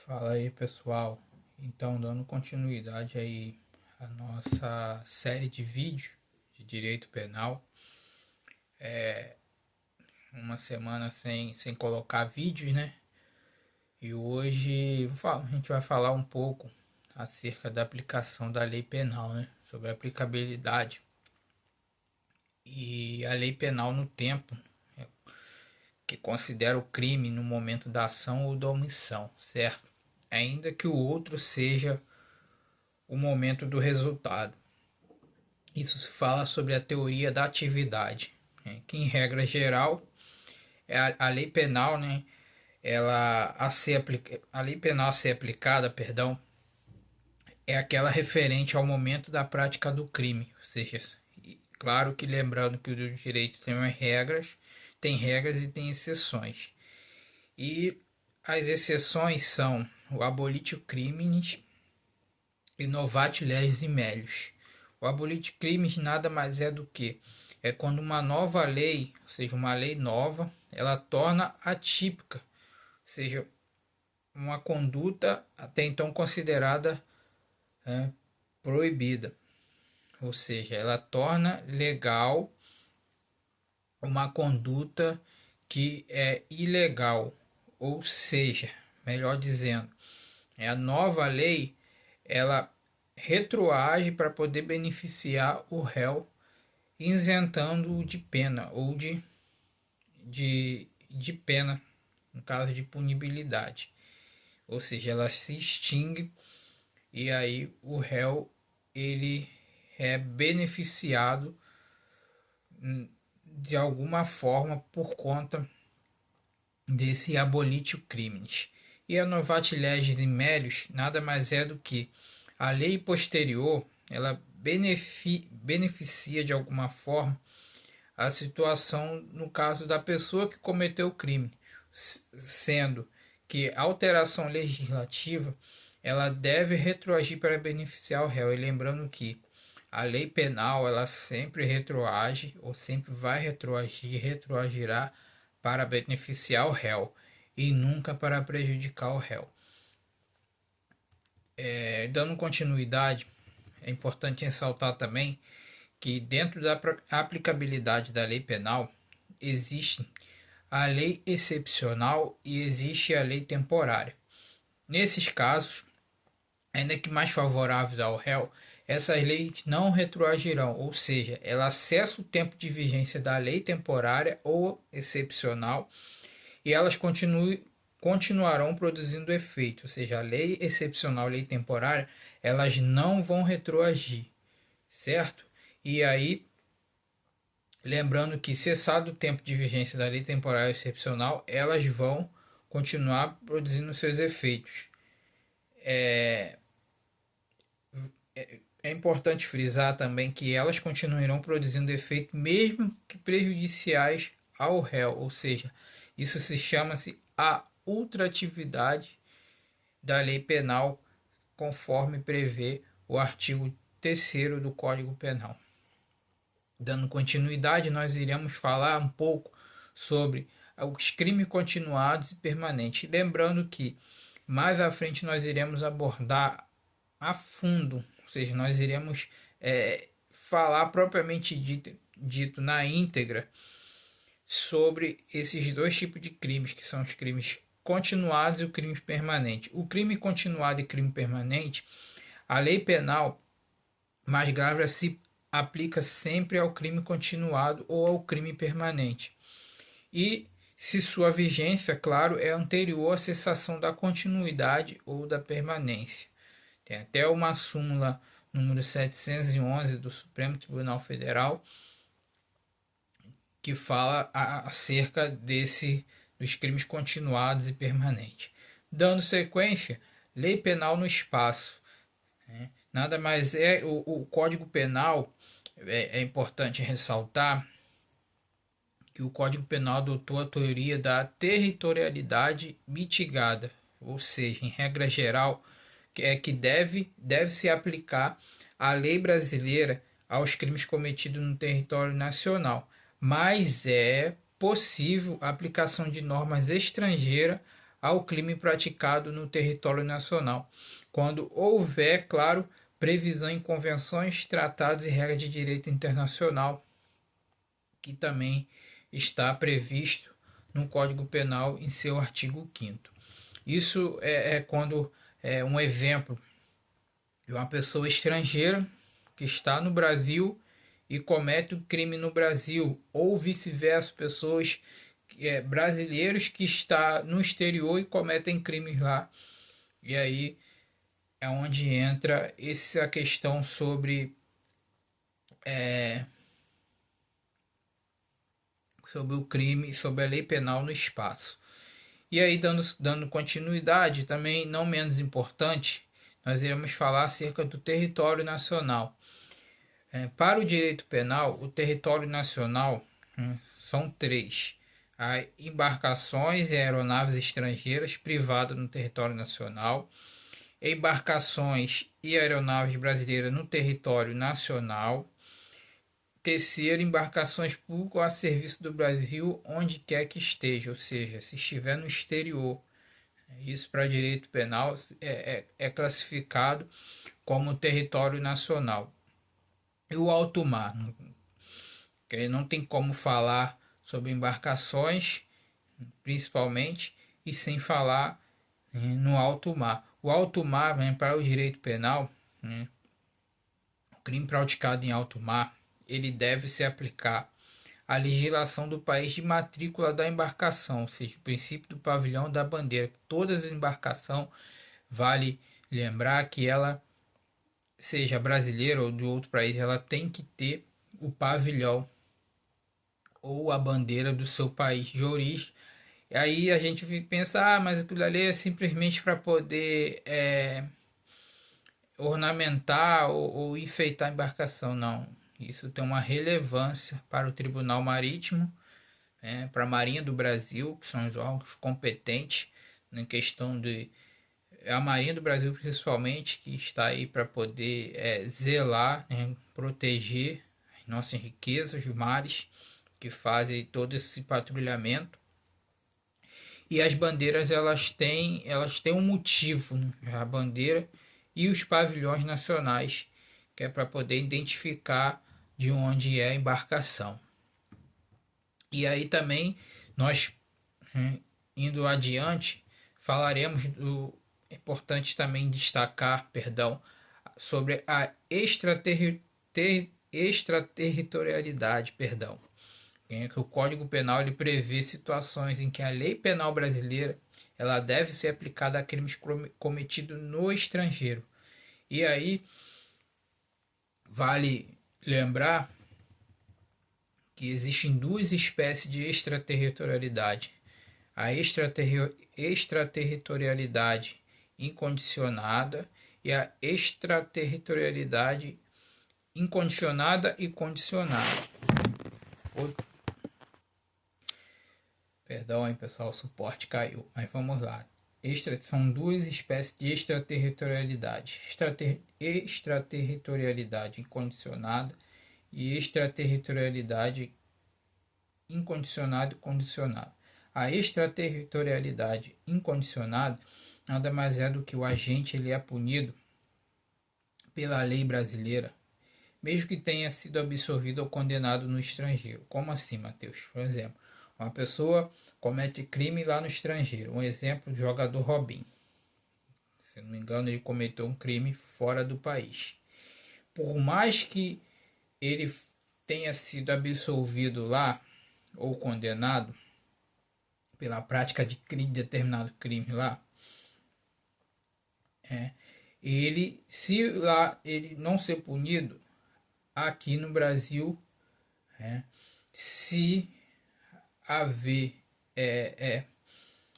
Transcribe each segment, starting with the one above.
Fala aí, pessoal. Então, dando continuidade aí à nossa série de vídeos de direito penal, uma semana sem colocar vídeos, né? E hoje a gente vai falar um pouco acerca da aplicação da lei penal, né? Sobre a aplicabilidade e a lei penal no tempo, né? Que considera o crime no momento da ação ou da omissão, certo? Ainda que o outro seja o momento do resultado. Isso se fala sobre a teoria da atividade, né? Que em regra geral é a lei penal, né? A lei penal a ser aplicada, perdão, é aquela referente ao momento da prática do crime, ou seja, claro que lembrando que o direito tem regras e tem exceções. E as exceções são o abolitio criminis e novati legis e melius. O abolitio crimes nada mais é do que quando uma nova lei, ou seja, uma lei nova, ela torna atípica, ou seja, uma conduta até então considerada proibida, ou seja, ela torna legal uma conduta que é ilegal, ou seja, melhor dizendo, a nova lei ela retroage para poder beneficiar o réu, isentando-o de pena ou de pena, no caso de punibilidade. Ou seja, ela se extingue e aí o réu ele é beneficiado de alguma forma por conta desse abolitio criminis. E a novati legis in melius nada mais é do que a lei posterior, ela beneficia de alguma forma a situação no caso da pessoa que cometeu o crime, sendo que a alteração legislativa ela deve retroagir para beneficiar o réu. E lembrando que a lei penal ela sempre retroage ou sempre vai retroagir, retroagirá para beneficiar o réu e nunca para prejudicar o réu. Dando continuidade, é importante ressaltar também que dentro da aplicabilidade da lei penal existe a lei excepcional e existe a lei temporária. Nesses casos, ainda que mais favoráveis ao réu, essas leis não retroagirão, ou seja, ela cessa o tempo de vigência da lei temporária ou excepcional e elas continuarão produzindo efeito, ou seja, a lei excepcional e a lei temporária, elas não vão retroagir, certo? E aí, lembrando que cessado o tempo de vigência da lei temporária excepcional, elas vão continuar produzindo seus efeitos. É importante frisar também que elas continuarão produzindo efeito mesmo que prejudiciais ao réu, ou seja, isso se chama-se a ultratividade da lei penal, conforme prevê o artigo 3º do Código Penal. Dando continuidade, nós iremos falar um pouco sobre os crimes continuados e permanentes. Lembrando que mais à frente nós iremos abordar a fundo, ou seja, nós iremos falar propriamente dito na íntegra sobre esses dois tipos de crimes, que são os crimes continuados e o crime permanente. O crime continuado e crime permanente, a lei penal mais grave se aplica sempre ao crime continuado ou ao crime permanente. E se sua vigência, claro, é anterior à cessação da continuidade ou da permanência. Tem até uma súmula número 711 do Supremo Tribunal Federal que fala acerca dos crimes continuados e permanentes. Dando sequência, lei penal no espaço. Nada mais é o Código Penal, é importante ressaltar que o Código Penal adotou a teoria da territorialidade mitigada, ou seja, em regra geral, que deve se aplicar a lei brasileira aos crimes cometidos no território nacional, mas é possível a aplicação de normas estrangeiras ao crime praticado no território nacional, quando houver, claro, previsão em convenções, tratados e regras de direito internacional, que também está previsto no Código Penal em seu artigo 5º. Isso é quando é um exemplo de uma pessoa estrangeira que está no Brasil e comete um crime no Brasil, ou vice-versa, pessoas brasileiros que estão no exterior e cometem crimes lá. E aí é onde entra essa questão sobre o crime, sobre a lei penal no espaço. E aí, dando continuidade, também não menos importante, nós iremos falar acerca do território nacional. Para o direito penal, o território nacional são três: há embarcações e aeronaves estrangeiras privadas no território nacional, embarcações e aeronaves brasileiras no território nacional. Terceiro, embarcações públicas a serviço do Brasil onde quer que esteja, ou seja, se estiver no exterior. Isso para direito penal é classificado como território nacional. E o alto mar, que não tem como falar sobre embarcações, principalmente, e sem falar no alto mar. O alto mar, para o direito penal, o crime praticado em alto mar, ele deve se aplicar à legislação do país de matrícula da embarcação, ou seja, o princípio do pavilhão da bandeira. Todas as embarcações, vale lembrar que ela, seja brasileira ou de outro país, ela tem que ter o pavilhão ou a bandeira do seu país de origem. E aí a gente pensa, mas aquilo ali é simplesmente para poder ornamentar ou enfeitar a embarcação. Não, isso tem uma relevância para o Tribunal Marítimo, para a Marinha do Brasil, que são os órgãos competentes na questão de a Marinha do Brasil principalmente, que está aí para poder zelar, proteger as nossas riquezas, os mares, que fazem todo esse patrulhamento. E as bandeiras elas têm um motivo, né? A bandeira e os pavilhões nacionais, que é para poder identificar de onde é a embarcação. E aí também nós, indo adiante, falaremos do é importante também destacar, sobre a extraterritorialidade, que o Código Penal ele prevê situações em que a lei penal brasileira ela deve ser aplicada a crimes cometidos no estrangeiro. E aí vale lembrar que existem duas espécies de extraterritorialidade: a extraterritorialidade incondicionada e a extraterritorialidade incondicionada e condicionada. Perdão aí, pessoal, o suporte caiu, mas vamos lá. São duas espécies de extraterritorialidade: extraterritorialidade incondicionada e extraterritorialidade incondicionada e condicionada. A extraterritorialidade incondicionada nada mais é do que o agente ele é punido pela lei brasileira, mesmo que tenha sido absolvido ou condenado no estrangeiro. Como assim, Matheus? Por exemplo, uma pessoa comete crime lá no estrangeiro. Um exemplo, o jogador Robinho. Se não me engano, ele cometeu um crime fora do país. Por mais que ele tenha sido absolvido lá ou condenado pela prática de determinado crime lá, se lá ele não ser punido, aqui no Brasil, se haver,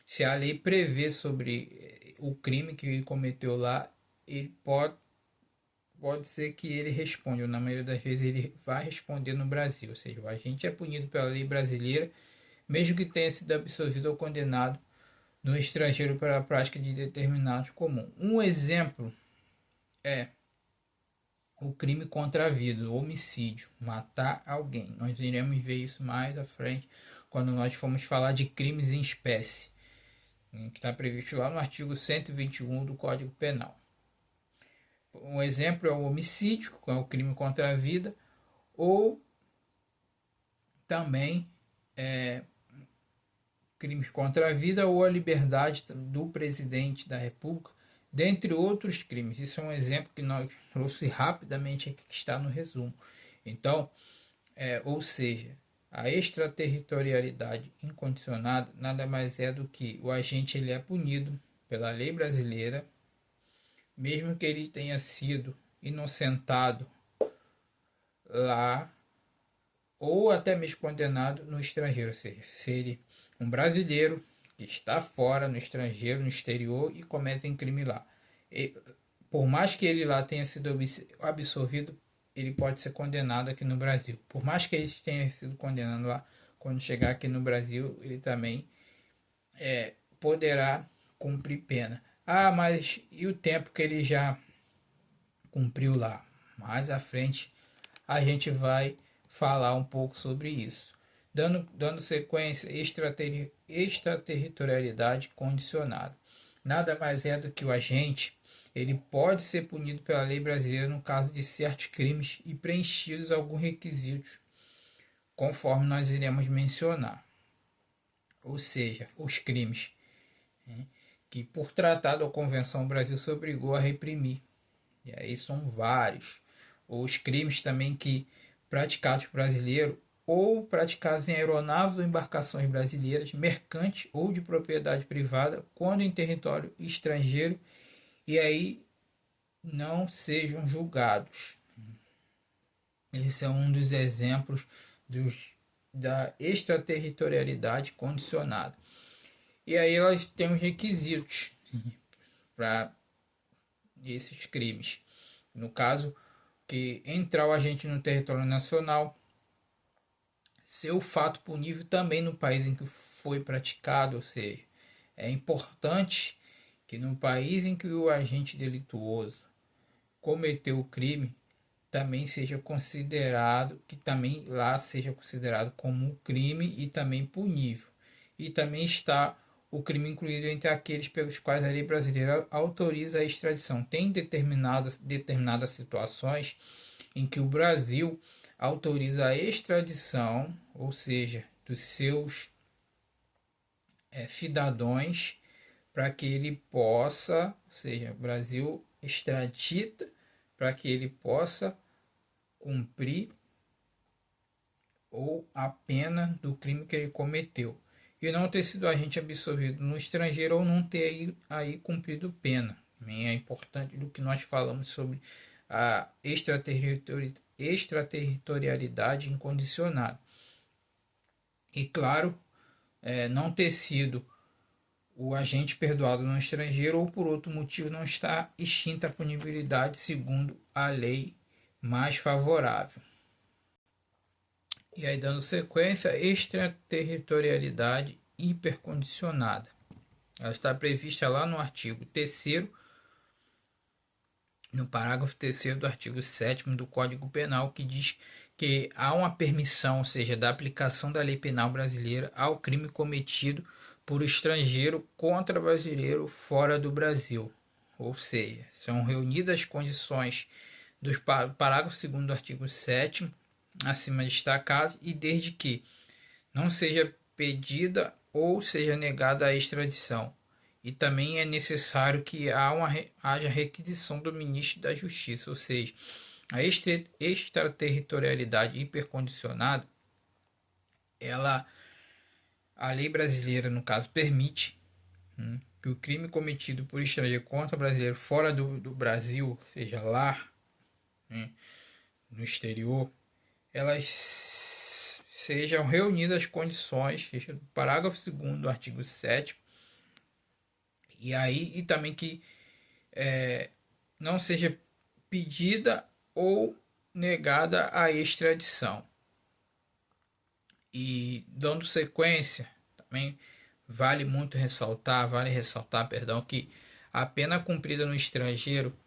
se a lei prevê sobre o crime que ele cometeu lá, ele pode ser que ele responda, ou na maioria das vezes ele vai responder no Brasil, ou seja, o agente é punido pela lei brasileira, mesmo que tenha sido absolvido ou condenado no estrangeiro para a prática de determinados comuns. Um exemplo é o crime contra a vida, o homicídio, matar alguém. Nós iremos ver isso mais à frente quando nós formos falar de crimes em espécie. que está previsto lá no artigo 121 do Código Penal. Um exemplo é o homicídio, que é o crime contra a vida, ou também crimes contra a vida ou a liberdade do presidente da República, dentre outros crimes. Isso é um exemplo que nós trouxe rapidamente aqui, que está no resumo. Então, ou seja, a extraterritorialidade incondicionada nada mais é do que o agente ele é punido pela lei brasileira, mesmo que ele tenha sido inocentado lá ou até mesmo condenado no estrangeiro, ou seja, se ele um brasileiro que está fora, no estrangeiro, no exterior e comete um crime lá. E, por mais que ele lá tenha sido absolvido, ele pode ser condenado aqui no Brasil. Por mais que ele tenha sido condenado lá, quando chegar aqui no Brasil, ele também poderá cumprir pena. Ah, mas e o tempo que ele já cumpriu lá? Mais à frente a gente vai falar um pouco sobre isso. Dando sequência, extraterritorialidade condicionada. Nada mais é do que o agente ele pode ser punido pela lei brasileira no caso de certos crimes e preenchidos alguns requisitos, conforme nós iremos mencionar. Ou seja, os crimes que por tratado ou convenção o Brasil se obrigou a reprimir. E aí são vários. Os crimes também que praticados por brasileiro ou praticados em aeronaves ou embarcações brasileiras, mercantes ou de propriedade privada, quando em território estrangeiro, e aí não sejam julgados. Esse é um dos exemplos da extraterritorialidade condicionada. E aí elas têm os requisitos para esses crimes. No caso, que entrar o agente no território nacional, ser o fato punível também no país em que foi praticado, ou seja, é importante que no país em que o agente delituoso cometeu o crime, também seja considerado, que também lá seja considerado como um crime e também punível. E também está o crime incluído entre aqueles pelos quais a lei brasileira autoriza a extradição. Tem determinadas situações em que o Brasil autoriza a extradição, ou seja, dos seus cidadãos, para que ele possa, ou seja, o Brasil extradita para que ele possa cumprir ou a pena do crime que ele cometeu e não ter sido agente absolvido no estrangeiro ou não ter aí cumprido pena. Também é importante do que nós falamos sobre a extraterritorialidade incondicionada. E claro, não ter sido o agente perdoado no estrangeiro ou por outro motivo não está extinta a punibilidade segundo a lei mais favorável. E aí, dando sequência, extraterritorialidade hipercondicionada. Ela está prevista lá no artigo 3º, no parágrafo 3º do artigo 7º do Código Penal, que diz que há uma permissão, ou seja, da aplicação da lei penal brasileira ao crime cometido por estrangeiro contra brasileiro fora do Brasil. Ou seja, são reunidas as condições do parágrafo 2º do artigo 7º, acima destacado, e desde que não seja pedida ou seja negada a extradição. E também é necessário que haja requisição do ministro da Justiça, ou seja, a extraterritorialidade hipercondicionada, a lei brasileira, no caso, permite que o crime cometido por estrangeiro contra brasileiro fora do Brasil, seja lá, no exterior, elas sejam reunidas as condições, parágrafo 2º do artigo 7º, e também que não seja pedida ou negada a extradição. E dando sequência, também vale ressaltar, que a pena cumprida no estrangeiro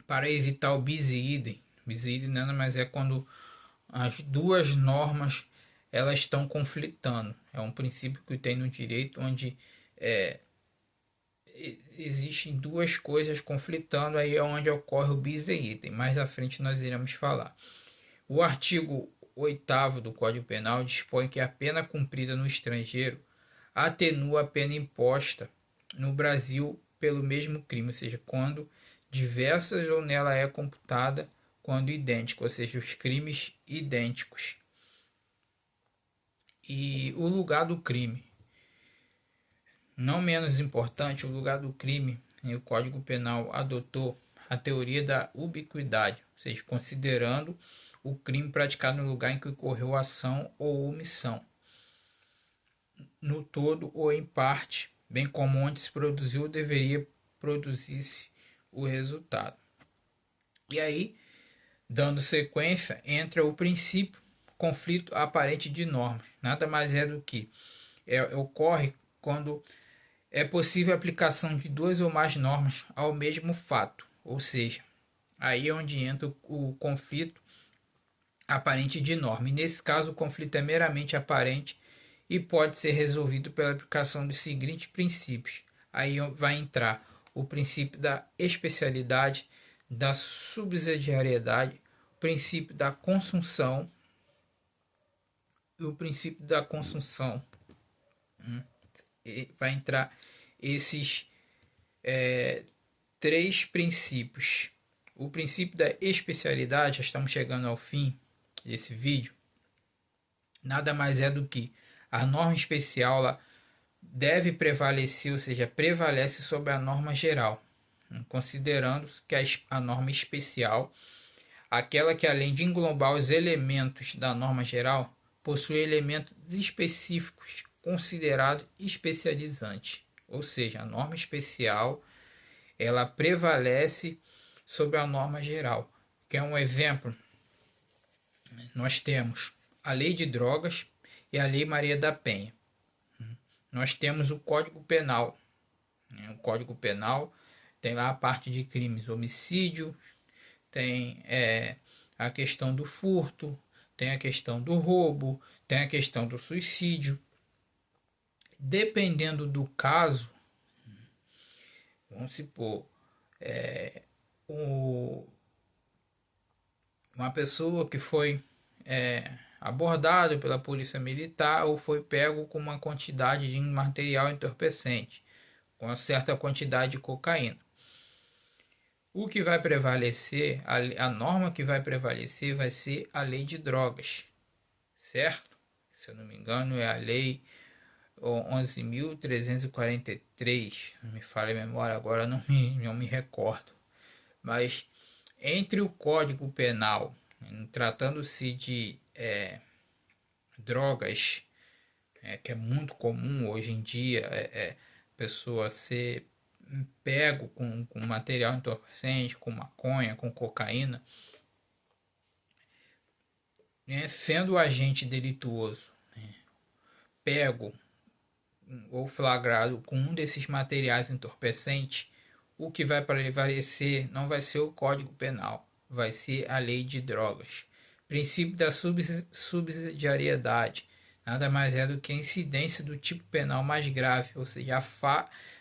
para evitar o bis idem nada mais é quando as duas normas elas estão conflitando. É um princípio que tem no direito onde existem duas coisas conflitando, aí é onde ocorre o bis em idem. Mais à frente nós iremos falar. O artigo 8º do Código Penal dispõe que a pena cumprida no estrangeiro atenua a pena imposta no Brasil pelo mesmo crime, ou seja, quando diversas ou nela é computada quando idêntico, ou seja, os crimes idênticos. E o lugar do crime. Não menos importante, o lugar do crime, o Código Penal adotou a teoria da ubiquidade, ou seja, considerando o crime praticado no lugar em que ocorreu a ação ou omissão, no todo ou em parte, bem como onde se produziu ou deveria produzir-se o resultado. E aí, dando sequência, entra o princípio conflito aparente de normas. Nada mais é do que ocorre quando é possível a aplicação de duas ou mais normas ao mesmo fato, ou seja, aí é onde entra o conflito aparente de norma. E nesse caso, o conflito é meramente aparente e pode ser resolvido pela aplicação dos seguintes princípios. Aí vai entrar o princípio da especialidade, da subsidiariedade, o princípio da consunção e o princípio da consunção. Vai entrar esses três princípios. O princípio da especialidade, já estamos chegando ao fim desse vídeo, nada mais é do que a norma especial ela deve prevalecer, ou seja, prevalece sobre a norma geral, considerando que a norma especial, aquela que além de englobar os elementos da norma geral, possui elementos específicos considerados especializantes, ou seja, a norma especial ela prevalece sobre a norma geral. Que é um exemplo, nós temos a Lei de Drogas e a Lei Maria da Penha. Nós temos o Código Penal. O Código Penal tem lá a parte de crimes, homicídio, tem a questão do furto, tem a questão do roubo, tem a questão do suicídio. Dependendo do caso, vamos supor, uma pessoa que foi abordado pela polícia militar ou foi pego com uma quantidade de material entorpecente, com uma certa quantidade de cocaína. O que vai prevalecer, a norma que vai prevalecer vai ser a lei de drogas, certo? Se eu não me engano é a lei 11.343, não me falha a memória agora, não me recordo. Mas entre o Código Penal, tratando-se de drogas, que é muito comum hoje em dia, pessoa ser pego com material entorpecente, com maconha, com cocaína, sendo o agente delituoso pego ou flagrado com um desses materiais entorpecentes, o que vai prevalecer não vai ser o Código Penal, vai ser a lei de drogas. Princípio da subsidiariedade nada mais é do que a incidência do tipo penal mais grave, ou seja,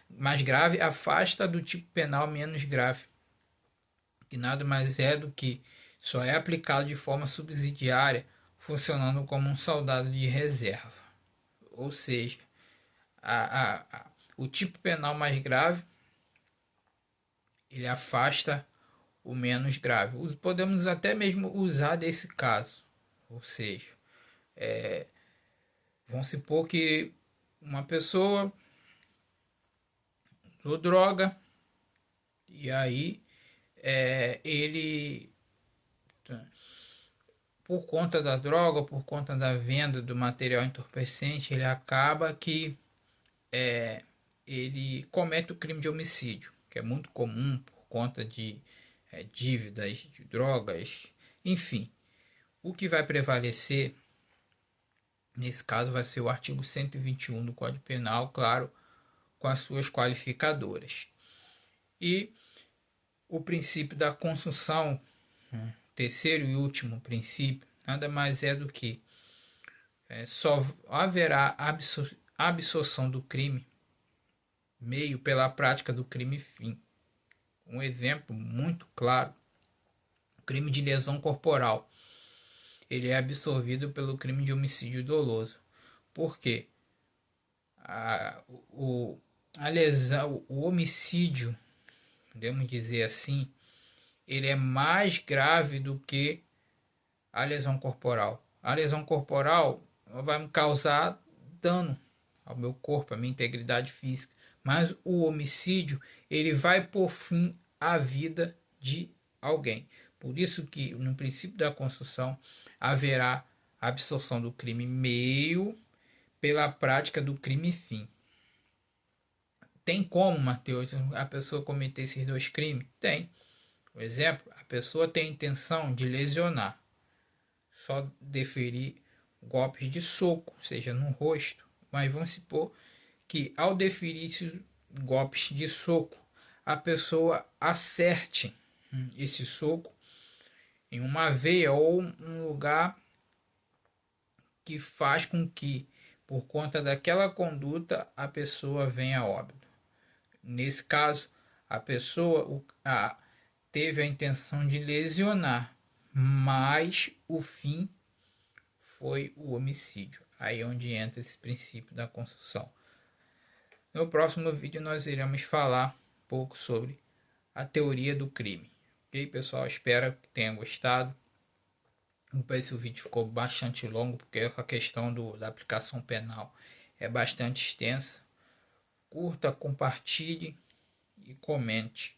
mais grave afasta do tipo penal menos grave, que nada mais é do que só é aplicado de forma subsidiária, funcionando como um soldado de reserva. Ou seja, o tipo penal mais grave ele afasta o menos grave. Podemos até mesmo usar desse caso, ou seja, vamos supor que uma pessoa usou droga e aí ele, por conta da droga, por conta da venda do material entorpecente, ele acaba que ele comete o crime de homicídio, que é muito comum por conta de dívidas de drogas, enfim. O que vai prevalecer nesse caso vai ser o artigo 121 do Código Penal, claro, com as suas qualificadoras. E o princípio da consunção, terceiro e último princípio, nada mais é do que só haverá absorção do crime meio pela prática do crime fim. Um exemplo muito claro: o crime de lesão corporal. Ele é absorvido pelo crime de homicídio doloso. Por quê? A, o, a lesão, o homicídio, podemos dizer assim, ele é mais grave do que a lesão corporal. A lesão corporal vai me causar dano ao meu corpo, à minha integridade física. Mas o homicídio, ele vai por fim à vida de alguém. Por isso que no princípio da construção haverá a absorção do crime meio pela prática do crime fim. Tem como, Matheus, a pessoa cometer esses dois crimes? Tem. Por exemplo, a pessoa tem a intenção de lesionar, só deferir golpes de soco, seja no rosto, mas vamos supor que ao deferir esses golpes de soco, a pessoa acerte esse soco em uma veia ou um lugar que faz com que, por conta daquela conduta, a pessoa venha a óbito. Nesse caso, a pessoa teve a intenção de lesionar, mas o fim foi o homicídio. Aí é onde entra esse princípio da construção. No próximo vídeo nós iremos falar um pouco sobre a teoria do crime. Ok, pessoal? Espero que tenham gostado. Esse vídeo ficou bastante longo porque a questão da aplicação penal é bastante extensa. Curta, compartilhe e comente.